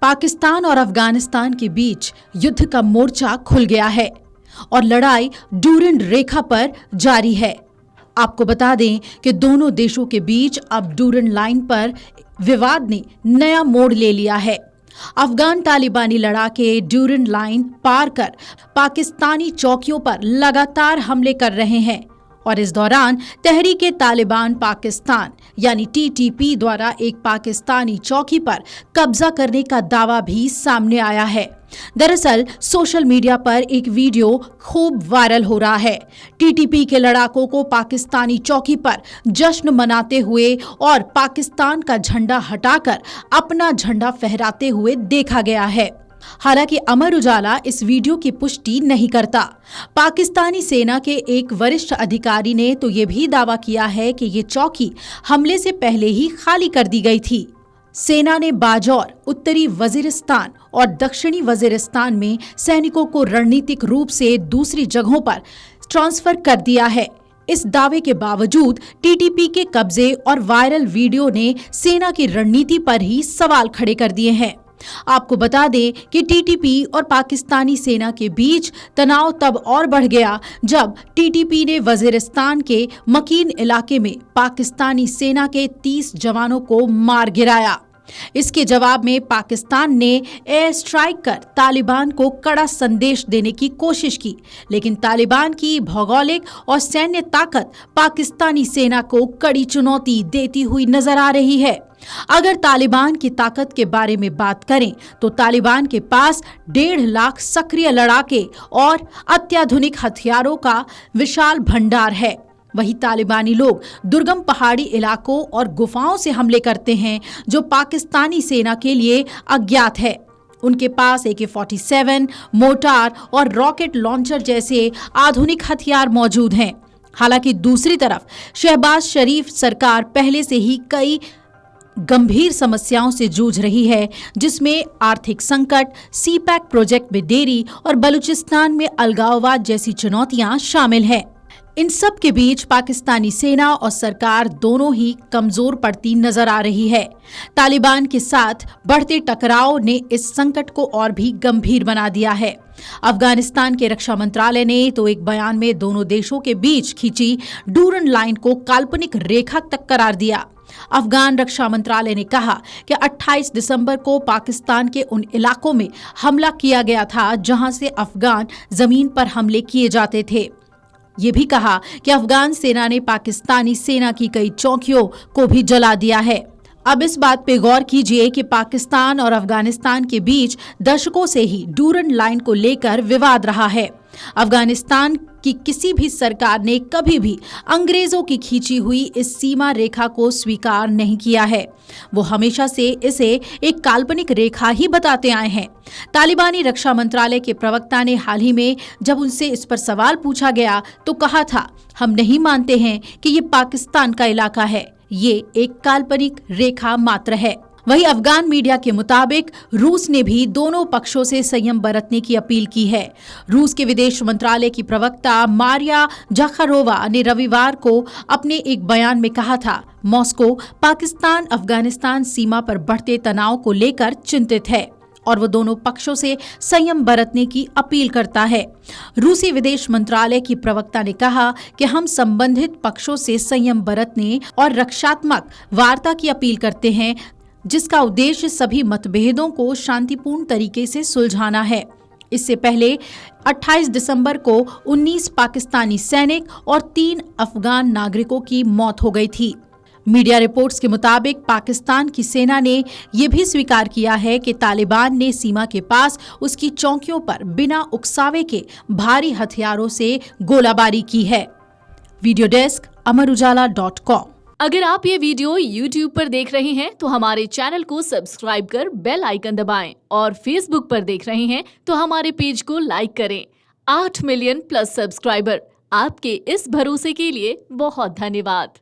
पाकिस्तान और अफगानिस्तान के बीच युद्ध का मोर्चा खुल गया है और लड़ाई ड्यूरेंट रेखा पर जारी है। आपको बता दें कि दोनों देशों के बीच अब ड्यूरेंट लाइन पर विवाद ने नया मोड़ ले लिया है। अफगान तालिबानी लड़ाके ड्यूरेंट लाइन पार कर पाकिस्तानी चौकियों पर लगातार हमले कर रहे हैं और इस दौरान तहरीक तालिबान पाकिस्तान यानी टीटीपी द्वारा एक पाकिस्तानी चौकी पर कब्जा करने का दावा भी सामने आया है। दरअसल सोशल मीडिया पर एक वीडियो खूब वायरल हो रहा है। टीटीपी के लड़ाकों को पाकिस्तानी चौकी पर जश्न मनाते हुए और पाकिस्तान का झंडा हटाकर अपना झंडा फहराते हुए देखा गया है। हालांकि अमर उजाला इस वीडियो की पुष्टि नहीं करता। पाकिस्तानी सेना के एक वरिष्ठ अधिकारी ने तो ये भी दावा किया है कि ये चौकी हमले से पहले ही खाली कर दी गई थी। सेना ने बाजौर, उत्तरी वजीरिस्तान और दक्षिणी वजीरिस्तान में सैनिकों को रणनीतिक रूप से दूसरी जगहों पर ट्रांसफर कर दिया है। इस दावे के बावजूद टीटीपी के कब्जे और वायरल वीडियो ने सेना की रणनीति पर ही सवाल खड़े कर दिए हैं। आपको बता दें कि टीटीपी और पाकिस्तानी सेना के बीच तनाव तब और बढ़ गया जब टीटीपी ने वजीरिस्तान के मकीन इलाके में पाकिस्तानी सेना के 30 जवानों को मार गिराया। इसके जवाब में पाकिस्तान ने एयर स्ट्राइक कर तालिबान को कड़ा संदेश देने की कोशिश की, लेकिन तालिबान की भौगोलिक और सैन्य ताकत पाकिस्तानी सेना को कड़ी चुनौती देती हुई नजर आ रही है। अगर तालिबान की ताकत के बारे में बात करें तो तालिबान के पास 1.5 लाख सक्रिय लड़ाके और अत्याधुनिक हथियारों का विशाल भंडार है। वही तालिबानी लोग दुर्गम पहाड़ी इलाकों और गुफाओं से हमले करते हैं जो पाकिस्तानी सेना के लिए अज्ञात है। उनके पास AK-47, मोर्टार और रॉकेट लॉन्चर जैसे आधुनिक हथियार मौजूद हैं। हालांकि दूसरी तरफ शहबाज शरीफ सरकार पहले से ही कई गंभीर समस्याओं से जूझ रही है, जिसमें आर्थिक संकट, सीपैक प्रोजेक्ट में देरी और बलूचिस्तान में अलगाववाद जैसी चुनौतियां शामिल हैं। इन सब के बीच पाकिस्तानी सेना और सरकार दोनों ही कमजोर पड़ती नजर आ रही है। तालिबान के साथ बढ़ते टकराव ने इस संकट को और भी गंभीर बना दिया है। अफगानिस्तान के रक्षा मंत्रालय ने तो एक बयान में दोनों देशों के बीच खींची ड्यूरेंट लाइन को काल्पनिक रेखा तक करार दिया। अफगान रक्षा मंत्रालय ने कहा कि 28 दिसंबर को पाकिस्तान के उन इलाकों में हमला किया गया था जहां से अफगान जमीन पर हमले किए जाते थे। ये भी कहा कि अफगान सेना ने पाकिस्तानी सेना की कई चौकियों को भी जला दिया है। अब इस बात पे गौर कीजिए कि पाकिस्तान और अफगानिस्तान के बीच दशकों से ही ड्यूरेंट लाइन को लेकर विवाद रहा है। अफगानिस्तान की किसी भी सरकार ने कभी भी अंग्रेजों की खींची हुई इस सीमा रेखा को स्वीकार नहीं किया है। वो हमेशा से इसे एक काल्पनिक रेखा ही बताते आए हैं। तालिबानी रक्षा मंत्रालय के प्रवक्ता ने हाल ही में जब उनसे इस पर सवाल पूछा गया तो कहा था, हम नहीं मानते हैं कि ये पाकिस्तान का इलाका है, ये एक काल्पनिक रेखा मात्र है। वहीं अफगान मीडिया के मुताबिक रूस ने भी दोनों पक्षों से संयम बरतने की अपील की है। रूस के विदेश मंत्रालय की प्रवक्ता मारिया जाखारोवा ने रविवार को अपने एक बयान में कहा था, मॉस्को पाकिस्तान अफगानिस्तान सीमा पर बढ़ते तनाव को लेकर चिंतित है और वो दोनों पक्षों से संयम बरतने की अपील करता है। रूसी विदेश मंत्रालय की प्रवक्ता ने कहा कि हम संबंधित पक्षों से संयम बरतने और रक्षात्मक वार्ता की अपील करते हैं, जिसका उद्देश्य सभी मतभेदों को शांतिपूर्ण तरीके से सुलझाना है। इससे पहले 28 दिसंबर को 19 पाकिस्तानी सैनिक और 3 अफगान नागरिकों की मौत हो गई थी। मीडिया रिपोर्ट्स के मुताबिक पाकिस्तान की सेना ने यह भी स्वीकार किया है कि तालिबान ने सीमा के पास उसकी चौकियों पर बिना उकसावे के भारी हथियारों से गोलाबारी की है। Video desk amarujala.com। अगर आप ये वीडियो YouTube पर देख रहे हैं तो हमारे चैनल को सब्सक्राइब कर बेल आइकन दबाएं और Facebook पर देख रहे हैं तो हमारे पेज को लाइक करें। 8 मिलियन प्लस सब्सक्राइबर, आपके इस भरोसे के लिए बहुत धन्यवाद।